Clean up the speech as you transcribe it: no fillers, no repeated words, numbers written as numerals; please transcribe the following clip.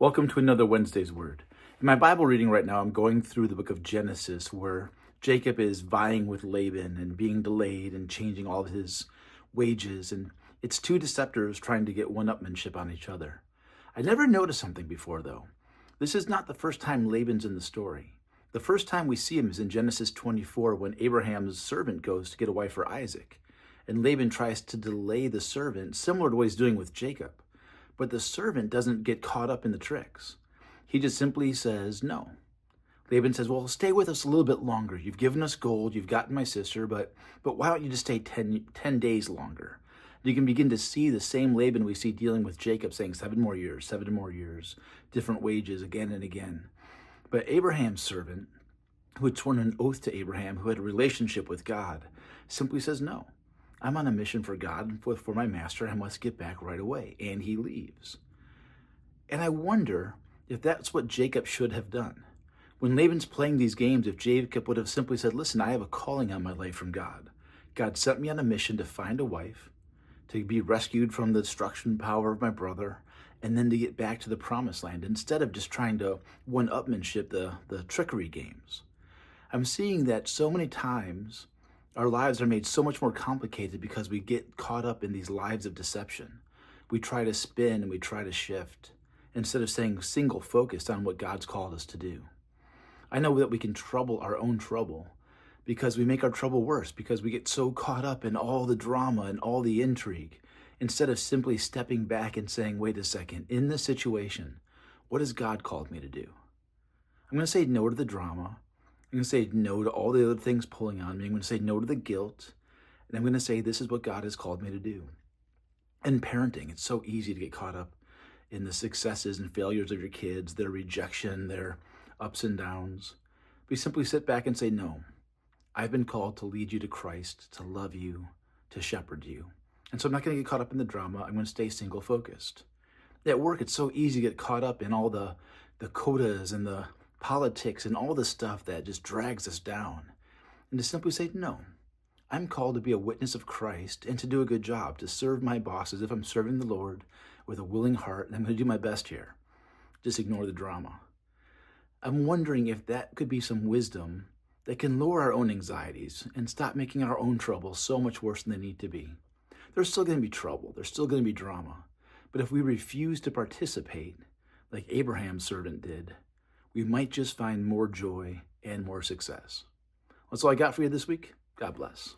Welcome to another Wednesday's Word. In my Bible reading right now, I'm going through the book of Genesis where Jacob is vying with Laban and being delayed and changing all of his wages. And it's two deceptors trying to get one-upmanship on each other. I never noticed something before, though. This is not the first time Laban's in the story. The first time we see him is in Genesis 24 when Abraham's servant goes to get a wife for Isaac. And Laban tries to delay the servant, similar to what he's doing with Jacob. But the servant doesn't get caught up in the tricks. He just simply says no. Laban says, well, stay with us a little bit longer. You've given us gold, you've gotten my sister, but why don't you just stay 10 days longer? You can begin to see the same Laban we see dealing with Jacob saying 7 more years, different wages again and again. But Abraham's servant, who had sworn an oath to Abraham, who had a relationship with God, simply says no. I'm on a mission for God, for my master. I must get back right away. And he leaves. And I wonder if that's what Jacob should have done. When Laban's playing these games, if Jacob would have simply said, listen, I have a calling on my life from God. God sent me on a mission to find a wife, to be rescued from the destruction power of my brother, and then to get back to the promised land, instead of just trying to one-upmanship the trickery games. I'm seeing that so many times our lives are made so much more complicated because we get caught up in these lives of deception. We try to spin and we try to shift instead of staying single focused on what God's called us to do. I know that we can trouble our own trouble because we make our trouble worse, because we get so caught up in all the drama and all the intrigue instead of simply stepping back and saying, wait a second, in this situation, what has God called me to do? I'm going to say no to the drama. I'm going to say no to all the other things pulling on me. I'm going to say no to the guilt. And I'm going to say this is what God has called me to do. In parenting, it's so easy to get caught up in the successes and failures of your kids, their rejection, their ups and downs. We simply sit back and say, no, I've been called to lead you to Christ, to love you, to shepherd you. And so I'm not going to get caught up in the drama. I'm going to stay single focused. At work, it's so easy to get caught up in all the quotas and the politics and all the stuff that just drags us down, and to simply say, no, I'm called to be a witness of Christ and to do a good job, to serve my boss as if I'm serving the Lord with a willing heart, and I'm going to do my best here. Just ignore the drama. I'm wondering if that could be some wisdom that can lower our own anxieties and stop making our own troubles so much worse than they need to be. There's still going to be trouble. There's still going to be drama. But if we refuse to participate like Abraham's servant did, we might just find more joy and more success. That's all I got for you this week. God bless.